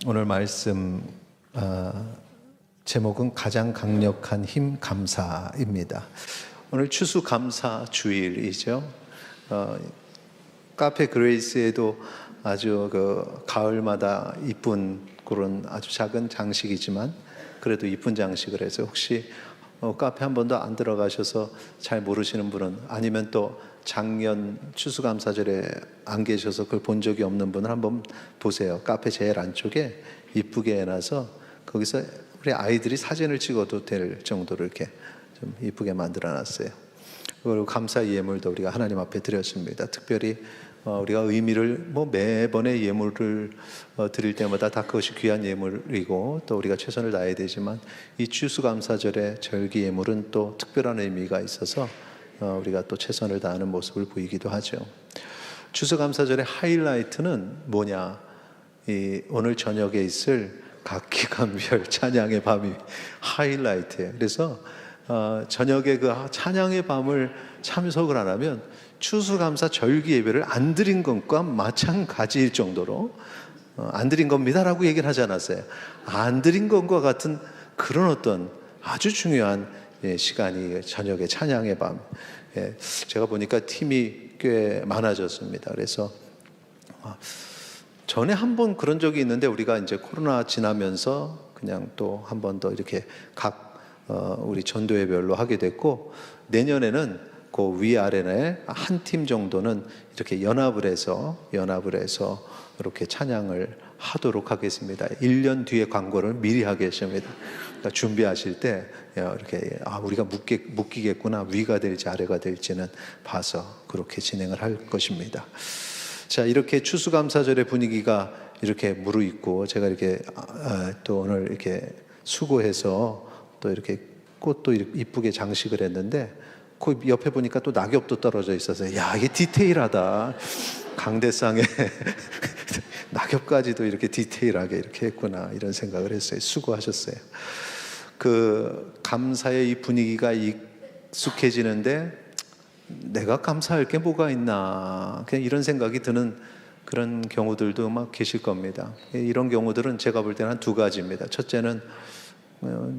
오늘 말씀 제목은 가장 강력한 힘 감사입니다. 오늘 추수감사 주일이죠. 카페 그레이스에도 아주 가을마다 이쁜 그런 아주 작은 장식이지만 그래도 이쁜 장식을 해서 혹시 카페 한 번도 안 들어가셔서 잘 모르시는 분은, 아니면 또 작년 추수감사절에 안 계셔서 그걸 본 적이 없는 분은 한번 보세요. 카페 제일 안쪽에 이쁘게 해놔서 거기서 우리 아이들이 사진을 찍어도 될 정도로 이렇게 좀 이쁘게 만들어놨어요. 그리고 감사 예물도 우리가 하나님 앞에 드렸습니다. 특별히 우리가 의미를 매번의 예물을 드릴 때마다 다 그것이 귀한 예물이고 또 우리가 최선을 다해야 되지만 이 추수감사절의 절기 예물은 또 특별한 의미가 있어서 우리가 또 최선을 다하는 모습을 보이기도 하죠. 추수감사절의 하이라이트는 뭐냐? 오늘 저녁에 있을 각기감별 찬양의 밤이 하이라이트예요. 그래서 저녁에 그 찬양의 밤을 참석을 안 하면 추수감사 절기 예배를 안 드린 것과 마찬가지일 정도로 안 드린 겁니다라고 얘기를 하지 않았어요. 안 드린 것과 같은 그런 어떤 아주 중요한 시간이 저녁에 찬양의 밤. 제가 보니까 팀이 꽤 많아졌습니다. 그래서 전에 한 번 그런 적이 있는데 우리가 이제 코로나 지나면서 그냥 또 한 번 더 이렇게 우리 전도회별로 하게 됐고, 내년에는 그 위아래에 한 팀 정도는 이렇게 연합을 해서 이렇게 찬양을 하도록 하겠습니다. 1년 뒤에 광고를 미리 하게 했습니다. 그러니까 준비하실 때 이렇게 우리가 묶이겠구나, 위가 될지 아래가 될지는 봐서 그렇게 진행을 할 것입니다. 자, 이렇게 추수감사절의 분위기가 이렇게 무르익고, 제가 이렇게 또 오늘 이렇게 수고해서 또 이렇게 꽃도 이쁘게 장식을 했는데 그 옆에 보니까 또 낙엽도 떨어져 있어서 야, 이게 디테일하다. 강대상에 낙엽까지도 이렇게 디테일하게 이렇게 했구나, 이런 생각을 했어요. 수고하셨어요. 그 감사의 이 분위기가 익숙해지는데 내가 감사할 게 뭐가 있나, 그냥 이런 생각이 드는 그런 경우들도 막 계실 겁니다. 이런 경우들은 제가 볼 때는 한 두 가지입니다. 첫째는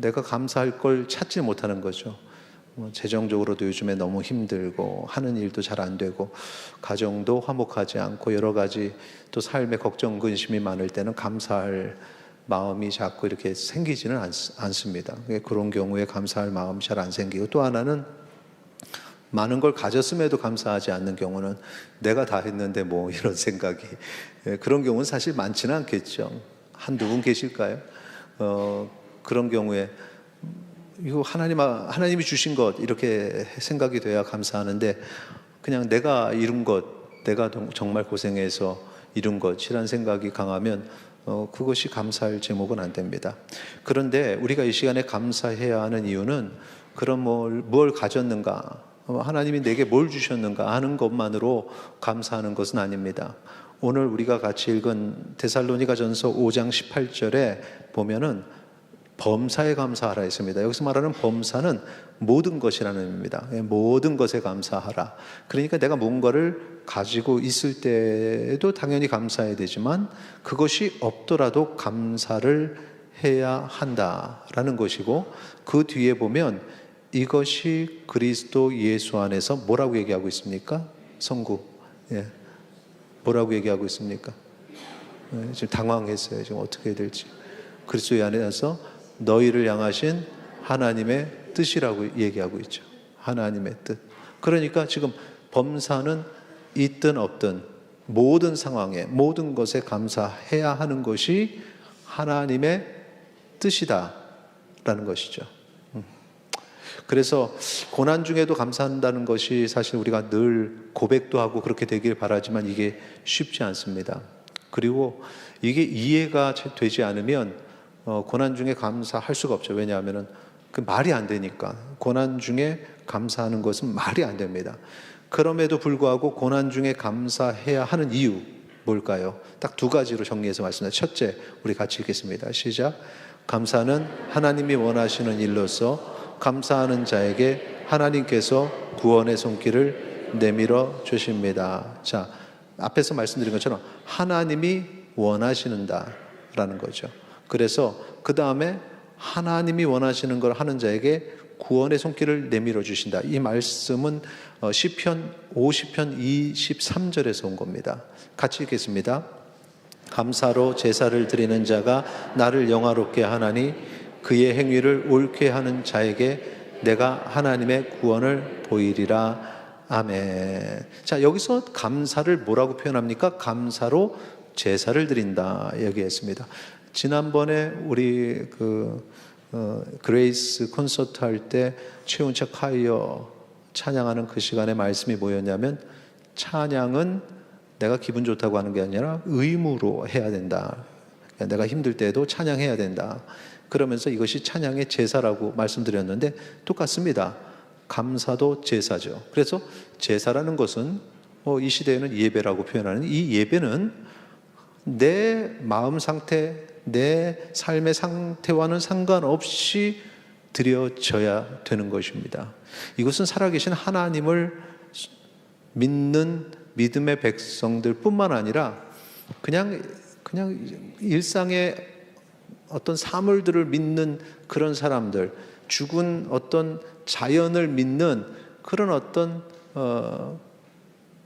내가 감사할 걸 찾지 못하는 거죠. 재정적으로도 요즘에 너무 힘들고 하는 일도 잘 안 되고 가정도 화목하지 않고 여러 가지 또 삶에 걱정 근심이 많을 때는 감사할 마음이 자꾸 이렇게 생기지는 않습니다. 그런 경우에 감사할 마음이 잘 안 생기고, 또 하나는 많은 걸 가졌음에도 감사하지 않는 경우는 내가 다 했는데 뭐 이런 생각이, 그런 경우는 사실 많지는 않겠죠. 한두 분 계실까요? 그런 경우에 이거 하나님이 주신 것 이렇게 생각이 돼야 감사하는데, 그냥 내가 이룬 것, 내가 정말 고생해서 이룬 것이란 생각이 강하면 그것이 감사할 제목은 안 됩니다. 그런데 우리가 이 시간에 감사해야 하는 이유는 그런 뭘 가졌는가, 하나님이 내게 뭘 주셨는가 하는 것만으로 감사하는 것은 아닙니다. 오늘 우리가 같이 읽은 데살로니가전서 5장 18절에 보면은 범사에 감사하라 했습니다. 여기서 말하는 범사는 모든 것이라는 의미입니다. 모든 것에 감사하라. 그러니까 내가 뭔가를 가지고 있을 때도 당연히 감사해야 되지만 그것이 없더라도 감사를 해야 한다라는 것이고, 그 뒤에 보면 이것이 그리스도 예수 안에서 뭐라고 얘기하고 있습니까? 성구. 뭐라고 얘기하고 있습니까? 지금 당황했어요. 지금 어떻게 해야 될지. 그리스도 안에서 너희를 향하신 하나님의 뜻이라고 얘기하고 있죠. 하나님의 뜻. 그러니까 지금 범사는 있든 없든 모든 상황에 모든 것에 감사해야 하는 것이 하나님의 뜻이다라는 것이죠. 그래서 고난 중에도 감사한다는 것이 사실 우리가 늘 고백도 하고 그렇게 되길 바라지만 이게 쉽지 않습니다. 그리고 이게 이해가 되지 않으면 고난 중에 감사할 수가 없죠. 왜냐하면 그 말이 안 되니까. 고난 중에 감사하는 것은 말이 안 됩니다. 그럼에도 불구하고 고난 중에 감사해야 하는 이유 뭘까요? 딱 두 가지로 정리해서 말씀드립니다. 첫째, 우리 같이 읽겠습니다. 시작. 감사는 하나님이 원하시는 일로서 감사하는 자에게 하나님께서 구원의 손길을 내밀어 주십니다. 자, 앞에서 말씀드린 것처럼 하나님이 원하시는다 라는 거죠. 그래서 그 다음에 하나님이 원하시는 걸 하는 자에게 구원의 손길을 내밀어 주신다. 이 말씀은 시편 50편 23절에서 온 겁니다. 같이 읽겠습니다. 감사로 제사를 드리는 자가 나를 영화롭게 하나니 그의 행위를 옳게 하는 자에게 내가 하나님의 구원을 보이리라. 아멘. 자, 여기서 감사를 뭐라고 표현합니까? 감사로 제사를 드린다 얘기했습니다. 지난번에 우리 그레이스 콘서트 할 때 최운차 카이어 찬양하는 그 시간에 말씀이 뭐였냐면, 찬양은 내가 기분 좋다고 하는 게 아니라 의무로 해야 된다. 내가 힘들 때도 찬양해야 된다. 그러면서 이것이 찬양의 제사라고 말씀드렸는데 똑같습니다. 감사도 제사죠. 그래서 제사라는 것은 이 시대에는 예배라고 표현하는, 이 예배는 내 마음 상태, 내 삶의 상태와는 상관없이 드려져야 되는 것입니다. 이것은 살아계신 하나님을 믿는 믿음의 백성들 뿐만 아니라 그냥 일상의 어떤 사물들을 믿는 그런 사람들, 죽은 어떤 자연을 믿는 그런 어떤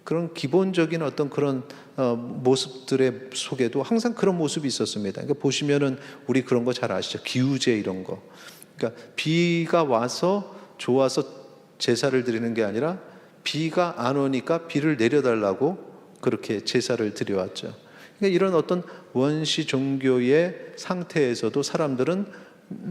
그런 기본적인 어떤 그런 모습들의 속에도 항상 그런 모습이 있었습니다. 그러니까 보시면은 우리 그런 거 잘 아시죠? 기우제 이런 거. 그러니까 비가 와서 좋아서 제사를 드리는 게 아니라 비가 안 오니까 비를 내려달라고 그렇게 제사를 드려왔죠. 그러니까 이런 어떤 원시 종교의 상태에서도 사람들은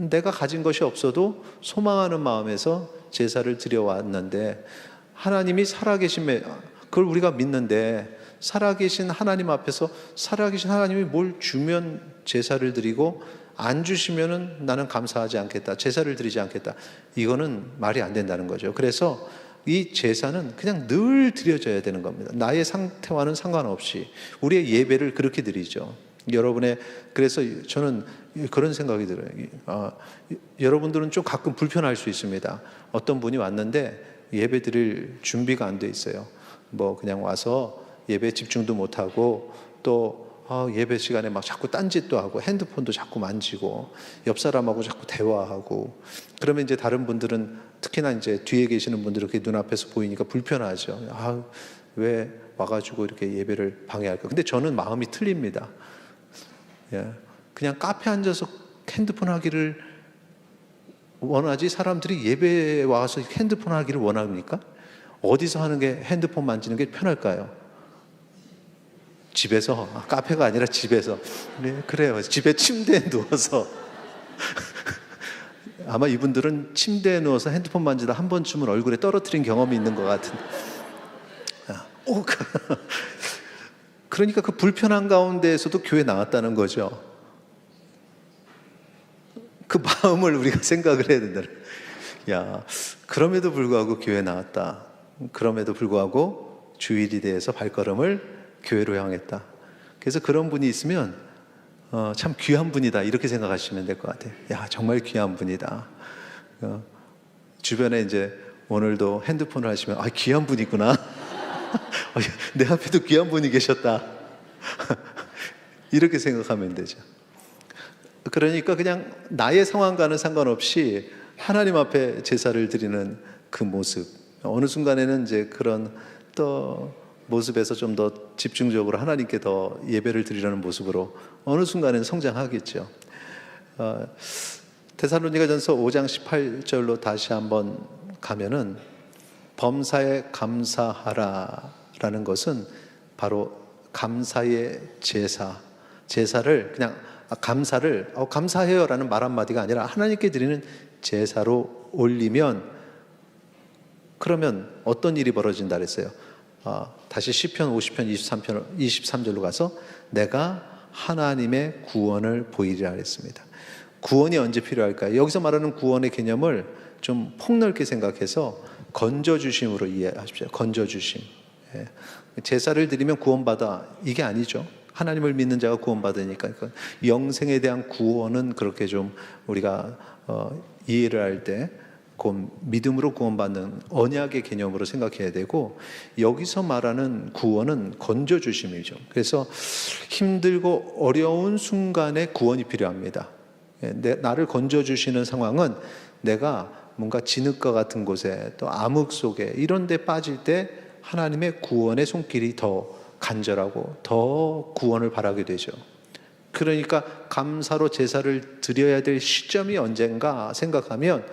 내가 가진 것이 없어도 소망하는 마음에서 제사를 드려왔는데, 하나님이 살아계심에 그걸 우리가 믿는데, 살아계신 하나님 앞에서 살아계신 하나님이 뭘 주면 제사를 드리고 안 주시면은 나는 감사하지 않겠다, 제사를 드리지 않겠다, 이거는 말이 안 된다는 거죠. 그래서 이 제사는 그냥 늘 드려져야 되는 겁니다. 나의 상태와는 상관없이 우리의 예배를 그렇게 드리죠. 그래서 저는 그런 생각이 들어요. 여러분들은 좀 가끔 불편할 수 있습니다. 어떤 분이 왔는데 예배 드릴 준비가 안 돼 있어요. 그냥 와서 예배 집중도 못하고 또 예배 시간에 막 자꾸 딴짓도 하고 핸드폰도 자꾸 만지고 옆 사람하고 자꾸 대화하고, 그러면 이제 다른 분들은, 특히나 이제 뒤에 계시는 분들은 그게 눈앞에서 보이니까 불편하죠. 왜 와가지고 이렇게 예배를 방해할까? 근데 저는 마음이 틀립니다. 그냥 카페 앉아서 핸드폰 하기를 원하지 사람들이 예배에 와서 핸드폰 하기를 원합니까? 어디서 하는 게, 핸드폰 만지는 게 편할까요? 집에서, 카페가 아니라 집에서. 네, 그래요. 집에 침대에 누워서 아마 이분들은 침대에 누워서 핸드폰 만지다 한 번쯤은 얼굴에 떨어뜨린 경험이 있는 것 같은. 그러니까 그 불편한 가운데에서도 교회 나왔다는 거죠. 그 마음을 우리가 생각을 해야 된다. 그럼에도 불구하고 교회 나왔다. 그럼에도 불구하고 주일이 돼서 발걸음을 교회로 향했다. 그래서 그런 분이 있으면 참 귀한 분이다, 이렇게 생각하시면 될 것 같아요. 정말 귀한 분이다. 주변에 이제 오늘도 핸드폰을 하시면 귀한 분이구나. 내 앞에도 귀한 분이 계셨다. 이렇게 생각하면 되죠. 그러니까 그냥 나의 상황과는 상관없이 하나님 앞에 제사를 드리는 그 모습, 어느 순간에는 이제 그런 또 모습에서 좀 더 집중적으로 하나님께 더 예배를 드리려는 모습으로 어느 순간에는 성장하겠죠. 데살로니가전서 5장 18절로 다시 한번 가면은, 범사에 감사하라라는 것은 바로 감사의 제사를 그냥 감사해요라는 말 한마디가 아니라 하나님께 드리는 제사로 올리면, 그러면 어떤 일이 벌어진다 그랬어요? 다시 시편 50편 23절로 가서 내가 하나님의 구원을 보이리라 그랬습니다. 구원이 언제 필요할까요? 여기서 말하는 구원의 개념을 좀 폭넓게 생각해서 건져주심으로 이해하십시오. 건져주심. 제사를 드리면 구원받아, 이게 아니죠. 하나님을 믿는 자가 구원받으니까. 영생에 대한 구원은 그렇게 좀 우리가 이해를 할 때 믿음으로 구원받는 언약의 개념으로 생각해야 되고, 여기서 말하는 구원은 건져주심이죠. 그래서 힘들고 어려운 순간에 구원이 필요합니다. 나를 건져주시는 상황은 내가 뭔가 진흙과 같은 곳에 또 암흑 속에 이런 데 빠질 때 하나님의 구원의 손길이 더 간절하고 더 구원을 바라게 되죠. 그러니까 감사로 제사를 드려야 될 시점이 언젠가 생각하면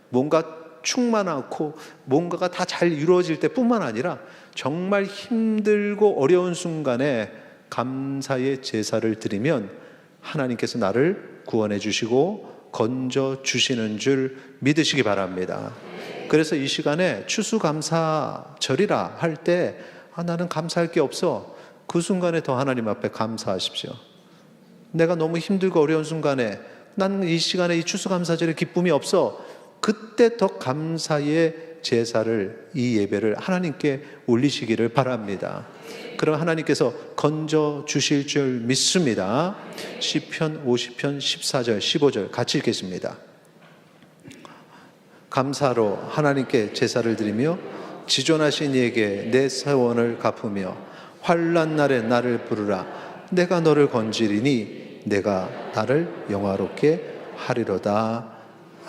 뭔가 충만하고 뭔가가 다 잘 이루어질 때뿐만 아니라 정말 힘들고 어려운 순간에 감사의 제사를 드리면 하나님께서 나를 구원해 주시고 건져 주시는 줄 믿으시기 바랍니다. 그래서 이 시간에 추수감사절이라 할 때 나는 감사할 게 없어. 그 순간에 더 하나님 앞에 감사하십시오. 내가 너무 힘들고 어려운 순간에 나는 이 시간에 이 추수감사절에 기쁨이 없어. 그때 더 감사의 제사를, 이 예배를 하나님께 올리시기를 바랍니다. 그럼 하나님께서 건져 주실 줄 믿습니다. 시편 50편 14절 15절 같이 읽겠습니다. 감사로 하나님께 제사를 드리며 지존하신 이에게 내 세원을 갚으며 환난 날에 나를 부르라. 내가 너를 건지리니 내가 나를 영화롭게 하리로다.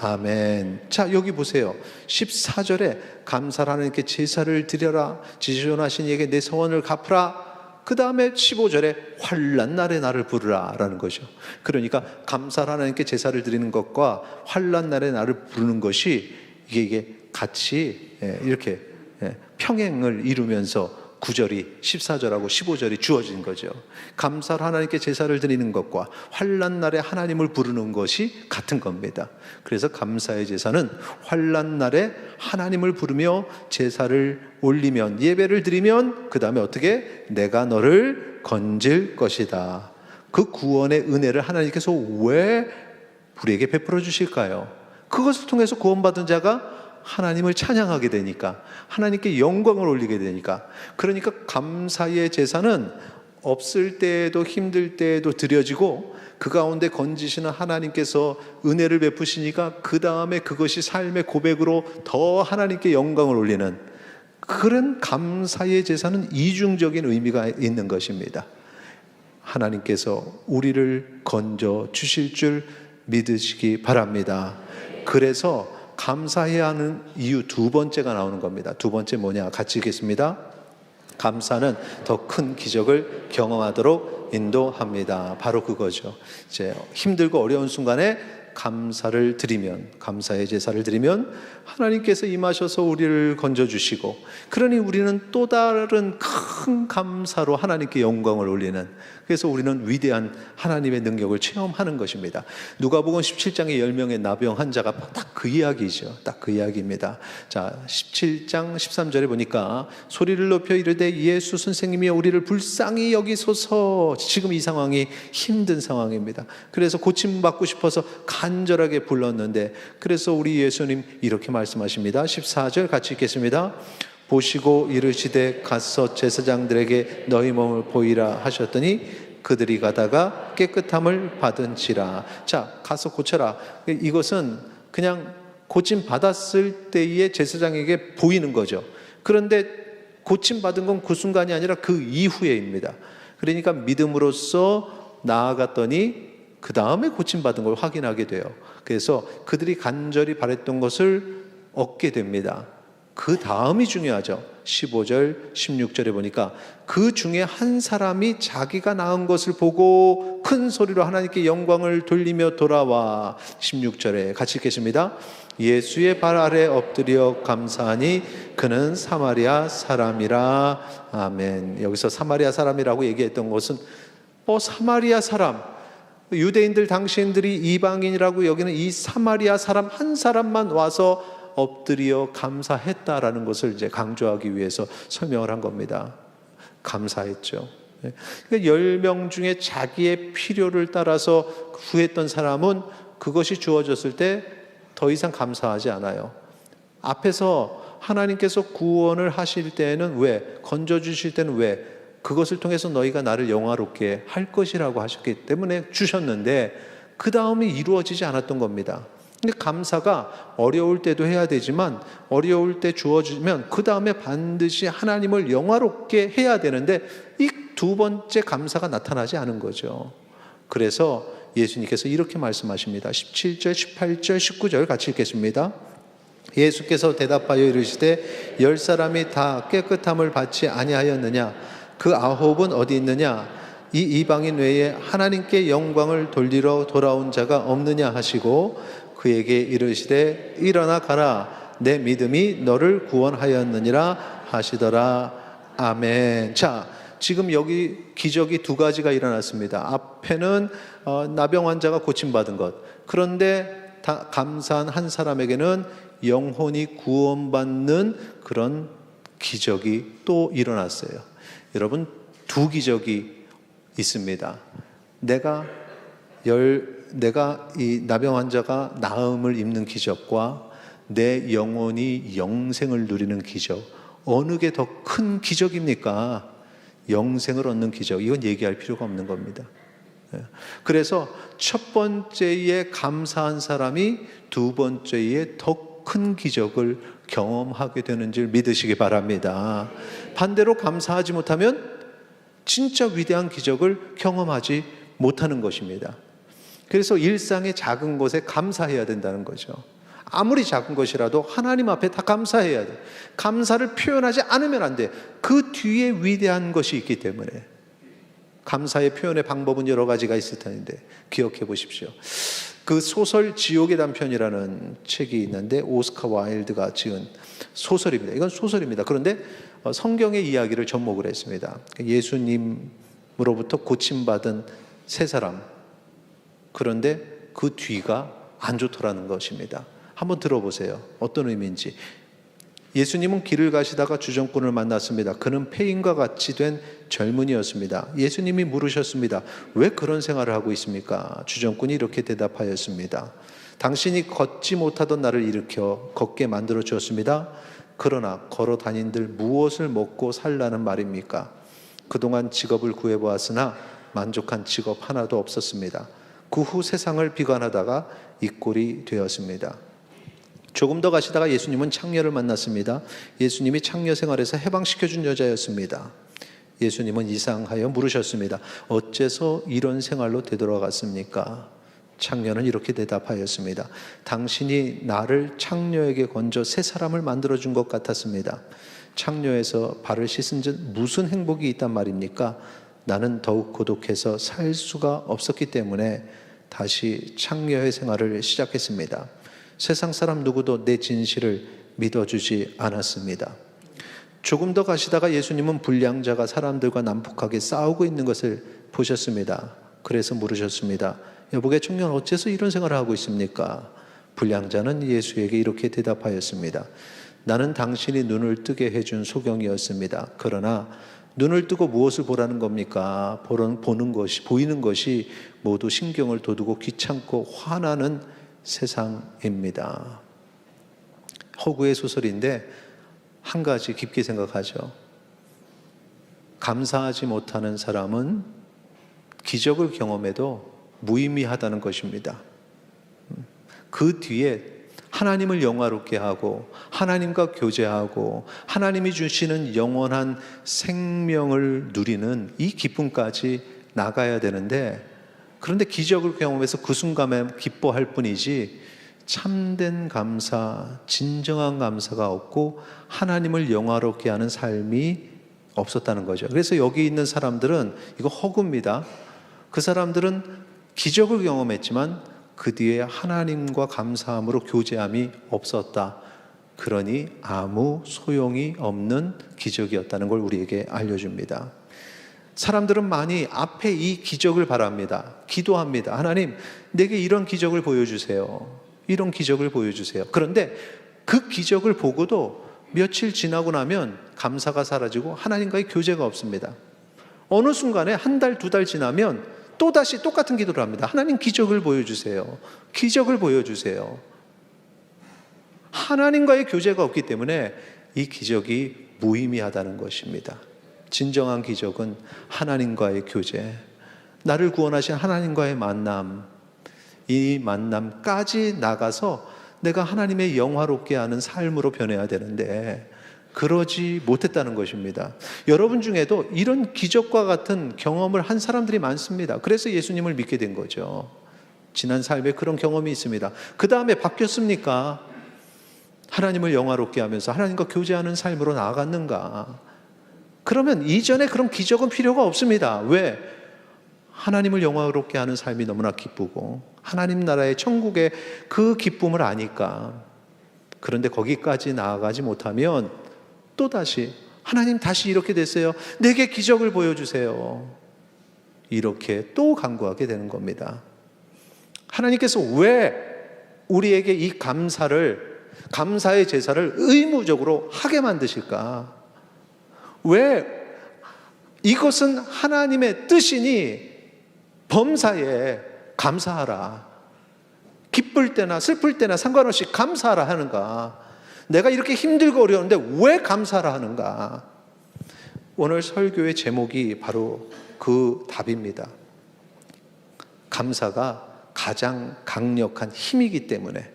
아멘. 자, 여기 보세요. 14절에 감사로 하나님께 제사를 드려라. 지존하신 이에게 내 서원을 갚으라. 그 다음에 15절에 환난 날에 나를 부르라 라는 거죠. 그러니까 감사로 하나님께 제사를 드리는 것과 환난 날에 나를 부르는 것이 이게 같이 이렇게 평행을 이루면서 9절이 14절하고 15절이 주어진 거죠. 감사로 하나님께 제사를 드리는 것과 환난 날에 하나님을 부르는 것이 같은 겁니다. 그래서 감사의 제사는 환난 날에 하나님을 부르며 제사를 올리면, 예배를 드리면 그 다음에 어떻게? 내가 너를 건질 것이다. 그 구원의 은혜를 하나님께서 왜 우리에게 베풀어 주실까요? 그것을 통해서 구원받은 자가 하나님을 찬양하게 되니까, 하나님께 영광을 올리게 되니까. 그러니까 감사의 제사는 없을 때에도 힘들 때에도 드려지고, 그 가운데 건지시는 하나님께서 은혜를 베푸시니까 그 다음에 그것이 삶의 고백으로 더 하나님께 영광을 올리는 그런 감사의 제사는 이중적인 의미가 있는 것입니다. 하나님께서 우리를 건져 주실 줄 믿으시기 바랍니다. 그래서 감사해야 하는 이유 두 번째가 나오는 겁니다. 두 번째 뭐냐? 같이 읽겠습니다. 감사는 더 큰 기적을 경험하도록 인도합니다. 바로 그거죠. 이제 힘들고 어려운 순간에 감사를 드리면, 감사의 제사를 드리면 하나님께서 임하셔서 우리를 건져주시고, 그러니 우리는 또 다른 큰 감사로 하나님께 영광을 올리는, 그래서 우리는 위대한 하나님의 능력을 체험하는 것입니다. 누가복음 17장의 10명의 나병 환자가 딱 그 이야기죠. 딱 그 이야기입니다. 자, 17장 13절에 보니까 소리를 높여 이르되 예수 선생님이여 우리를 불쌍히 여기소서. 지금 이 상황이 힘든 상황입니다. 그래서 고침받고 싶어서 간절하게 불렀는데, 그래서 우리 예수님 이렇게 말씀하십니다. 14절 같이 읽겠습니다. 보시고 이르시되 가서 제사장들에게 너희 몸을 보이라 하셨더니 그들이 가다가 깨끗함을 받은지라. 자, 가서 고쳐라. 이것은 그냥 고침 받았을 때의 제사장에게 보이는 거죠. 그런데 고침 받은 건 그 순간이 아니라 그 이후에입니다. 그러니까 믿음으로써 나아갔더니 그 다음에 고침받은 걸 확인하게 돼요. 그래서 그들이 간절히 바랬던 것을 얻게 됩니다. 그 다음이 중요하죠. 15절, 16절에 보니까 그 중에 한 사람이 자기가 낳은 것을 보고 큰 소리로 하나님께 영광을 돌리며 돌아와. 16절에 같이 읽겠습니다. 예수의 발 아래 엎드려 감사하니 그는 사마리아 사람이라. 아멘. 여기서 사마리아 사람이라고 얘기했던 것은 사마리아 사람, 유대인들 당신들이 이방인이라고 여기는 이 사마리아 사람 한 사람만 와서 엎드려 감사했다라는 것을 이제 강조하기 위해서 설명을 한 겁니다. 감사했죠. 그러니까 10명 중에 자기의 필요를 따라서 구했던 사람은 그것이 주어졌을 때 더 이상 감사하지 않아요. 앞에서 하나님께서 구원을 하실 때는 왜? 건져주실 때는 왜? 그것을 통해서 너희가 나를 영화롭게 할 것이라고 하셨기 때문에 주셨는데 그 다음이 이루어지지 않았던 겁니다. 근데 감사가 어려울 때도 해야 되지만 어려울 때 주어지면 그 다음에 반드시 하나님을 영화롭게 해야 되는데 이 두 번째 감사가 나타나지 않은 거죠. 그래서 예수님께서 이렇게 말씀하십니다. 17절, 18절, 19절 같이 읽겠습니다. 예수께서 대답하여 이르시되 10사람이 다 깨끗함을 받지 아니하였느냐? 그 9은 어디 있느냐? 이 이방인 외에 하나님께 영광을 돌리러 돌아온 자가 없느냐 하시고 그에게 이르시되 일어나 가라, 내 믿음이 너를 구원하였느니라 하시더라. 아멘. 자, 지금 여기 기적이 두 가지가 일어났습니다. 앞에는 나병 환자가 고침받은 것, 그런데 감사한 한 사람에게는 영혼이 구원받는 그런 기적이 또 일어났어요. 여러분, 두 기적이 있습니다. 내가 이 나병 환자가 나음을 입는 기적과 내 영혼이 영생을 누리는 기적, 어느 게 더 큰 기적입니까? 영생을 얻는 기적, 이건 얘기할 필요가 없는 겁니다. 그래서 첫 번째에 감사한 사람이 두 번째에 더 큰 기적을 경험하게 되는 줄 믿으시기 바랍니다. 반대로 감사하지 못하면 진짜 위대한 기적을 경험하지 못하는 것입니다. 그래서 일상의 작은 것에 감사해야 된다는 거죠. 아무리 작은 것이라도 하나님 앞에 다 감사해야 돼. 감사를 표현하지 않으면 안 돼. 그 뒤에 위대한 것이 있기 때문에. 감사의 표현의 방법은 여러 가지가 있을 텐데 기억해 보십시오. 그 소설 지옥의 단편이라는 책이 있는데 오스카 와일드가 지은 소설입니다. 이건 소설입니다. 그런데 성경의 이야기를 접목을 했습니다. 예수님으로부터 고침받은 세 사람, 그런데 그 뒤가 안 좋더라는 것입니다. 한번 들어보세요. 어떤 의미인지. 예수님은 길을 가시다가 주정꾼을 만났습니다. 그는 폐인과 같이 된 젊은이였습니다. 예수님이 물으셨습니다. 왜 그런 생활을 하고 있습니까? 주정꾼이 이렇게 대답하였습니다. 당신이 걷지 못하던 나를 일으켜 걷게 만들어 주었습니다. 그러나 걸어 다닌들 무엇을 먹고 살라는 말입니까? 그동안 직업을 구해보았으나 만족한 직업 하나도 없었습니다. 그 후 세상을 비관하다가 이 꼴이 되었습니다. 조금 더 가시다가 예수님은 창녀를 만났습니다. 예수님이 창녀 생활에서 해방시켜준 여자였습니다. 예수님은 이상하여 물으셨습니다. 어째서 이런 생활로 되돌아갔습니까? 창녀는 이렇게 대답하였습니다. 당신이 나를 창녀에게 건져 새 사람을 만들어준 것 같았습니다. 창녀에서 발을 씻은 즉 무슨 행복이 있단 말입니까? 나는 더욱 고독해서 살 수가 없었기 때문에 다시 창녀의 생활을 시작했습니다. 세상 사람 누구도 내 진실을 믿어주지 않았습니다. 조금 더 가시다가 예수님은 불량자가 사람들과 난폭하게 싸우고 있는 것을 보셨습니다. 그래서 물으셨습니다. 여보게 청년, 어째서 이런 생활을 하고 있습니까? 불량자는 예수에게 이렇게 대답하였습니다. 나는 당신이 눈을 뜨게 해준 소경이었습니다. 그러나 눈을 뜨고 무엇을 보라는 겁니까? 보이는 것이 모두 신경을 돋우고 귀찮고 화나는 세상입니다. 허구의 소설인데 한 가지 깊게 생각하죠. 감사하지 못하는 사람은 기적을 경험해도 무의미하다는 것입니다. 그 뒤에 하나님을 영화롭게 하고 하나님과 교제하고 하나님이 주시는 영원한 생명을 누리는 이 기쁨까지 나가야 되는데, 그런데 기적을 경험해서 그 순간에 기뻐할 뿐이지 참된 감사, 진정한 감사가 없고 하나님을 영화롭게 하는 삶이 없었다는 거죠. 그래서 여기 있는 사람들은 이거 허구입니다. 그 사람들은 기적을 경험했지만 그 뒤에 하나님과 감사함으로 교제함이 없었다. 그러니 아무 소용이 없는 기적이었다는 걸 우리에게 알려줍니다. 사람들은 많이 앞에 이 기적을 바랍니다. 기도합니다. 하나님, 내게 이런 기적을 보여주세요. 이런 기적을 보여주세요. 그런데 그 기적을 보고도 며칠 지나고 나면 감사가 사라지고 하나님과의 교제가 없습니다. 어느 순간에 한 달, 두 달 지나면 또다시 똑같은 기도를 합니다. 하나님, 기적을 보여주세요. 기적을 보여주세요. 하나님과의 교제가 없기 때문에 이 기적이 무의미하다는 것입니다. 진정한 기적은 하나님과의 교제, 나를 구원하신 하나님과의 만남, 이 만남까지 나가서 내가 하나님의 영화롭게 하는 삶으로 변해야 되는데 그러지 못했다는 것입니다. 여러분 중에도 이런 기적과 같은 경험을 한 사람들이 많습니다. 그래서 예수님을 믿게 된 거죠. 지난 삶에 그런 경험이 있습니다. 그 다음에 바뀌었습니까? 하나님을 영화롭게 하면서 하나님과 교제하는 삶으로 나아갔는가? 그러면 이전에 그런 기적은 필요가 없습니다. 왜? 하나님을 영화롭게 하는 삶이 너무나 기쁘고 하나님 나라의 천국의 그 기쁨을 아니까. 그런데 거기까지 나아가지 못하면 또다시 하나님 다시 이렇게 됐어요. 내게 기적을 보여주세요. 이렇게 또 간구하게 되는 겁니다. 하나님께서 왜 우리에게 이 감사의 제사를 의무적으로 하게 만드실까? 왜 이것은 하나님의 뜻이니 범사에 감사하라. 기쁠 때나 슬플 때나 상관없이 감사하라 하는가? 내가 이렇게 힘들고 어려운데 왜 감사하라 하는가? 오늘 설교의 제목이 바로 그 답입니다. 감사가 가장 강력한 힘이기 때문에.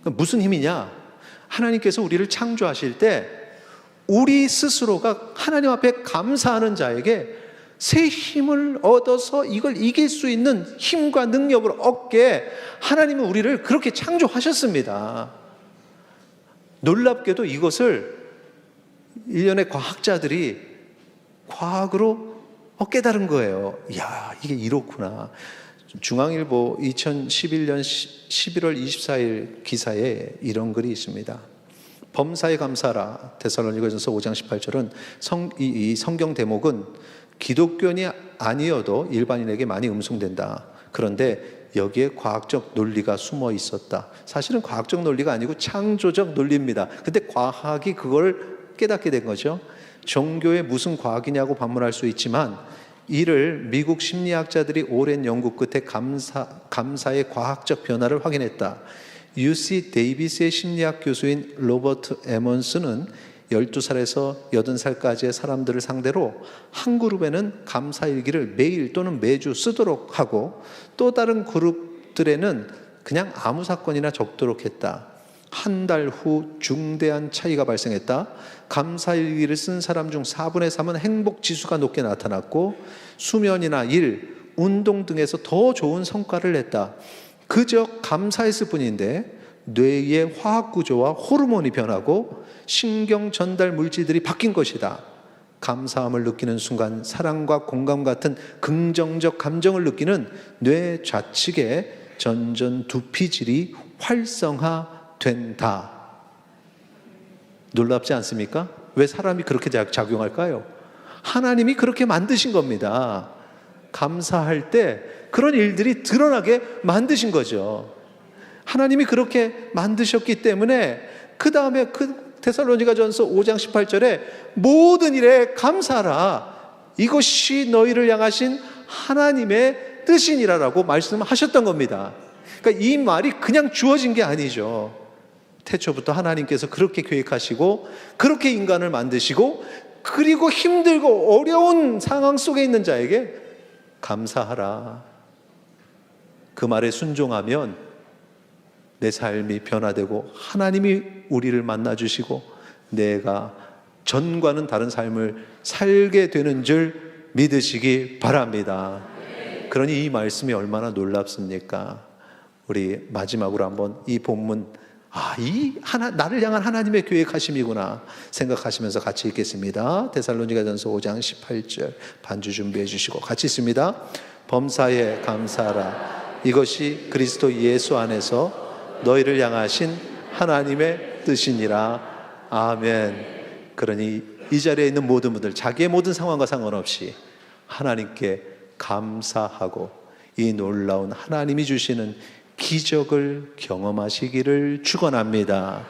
무슨 힘이냐? 하나님께서 우리를 창조하실 때 우리 스스로가 하나님 앞에 감사하는 자에게 새 힘을 얻어서 이걸 이길 수 있는 힘과 능력을 얻게 하나님은 우리를 그렇게 창조하셨습니다. 놀랍게도 이것을 일련의 과학자들이 과학으로 깨달은 거예요. 이야, 이게 이렇구나. 중앙일보 2011년 11월 24일 기사에 이런 글이 있습니다. 범사에 감사하라. 데살로니가전서 5장 18절은 이 성경 대목은 기독교인이 아니어도 일반인에게 많이 음성된다. 그런데 여기에 과학적 논리가 숨어 있었다. 사실은 과학적 논리가 아니고 창조적 논리입니다. 근데 과학이 그걸 깨닫게 된 거죠. 종교에 무슨 과학이냐고 반문할 수 있지만 이를 미국 심리학자들이 오랜 연구 끝에 감사의 과학적 변화를 확인했다. UC 데이비스의 심리학 교수인 로버트 에먼스는 12살에서 80살까지의 사람들을 상대로 한 그룹에는 감사일기를 매일 또는 매주 쓰도록 하고 또 다른 그룹들에는 그냥 아무 사건이나 적도록 했다. 한 달 후 중대한 차이가 발생했다. 감사일기를 쓴 사람 중 4분의 3은 행복지수가 높게 나타났고 수면이나 일, 운동 등에서 더 좋은 성과를 냈다. 그저 감사했을 뿐인데 뇌의 화학구조와 호르몬이 변하고 신경 전달 물질들이 바뀐 것이다. 감사함을 느끼는 순간 사랑과 공감 같은 긍정적 감정을 느끼는 뇌 좌측의 전전 두피질이 활성화된다. 놀랍지 않습니까? 왜 사람이 그렇게 작용할까요? 하나님이 그렇게 만드신 겁니다. 감사할 때 그런 일들이 드러나게 만드신 거죠. 하나님이 그렇게 만드셨기 때문에 그 다음에 데살로니가전서 5장 18절에 모든 일에 감사하라. 이것이 너희를 향하신 하나님의 뜻이니라라고 말씀하셨던 겁니다. 그러니까 이 말이 그냥 주어진 게 아니죠. 태초부터 하나님께서 그렇게 계획하시고 그렇게 인간을 만드시고 그리고 힘들고 어려운 상황 속에 있는 자에게 감사하라. 그 말에 순종하면 내 삶이 변화되고 하나님이 우리를 만나주시고 내가 전과는 다른 삶을 살게 되는 줄 믿으시기 바랍니다. 그러니 이 말씀이 얼마나 놀랍습니까? 우리 마지막으로 한번 이 본문 나를 향한 하나님의 계획하심이구나 생각하시면서 같이 읽겠습니다. 데살로니가전서 5장 18절 반주 준비해 주시고 같이 읽습니다. 범사에 감사하라. 이것이 그리스도 예수 안에서 너희를 향하신 하나님의 뜻이니라. 아멘. 그러니 이 자리에 있는 모든 분들 자기의 모든 상황과 상관없이 하나님께 감사하고 이 놀라운 하나님이 주시는 기적을 경험하시기를 축원합니다.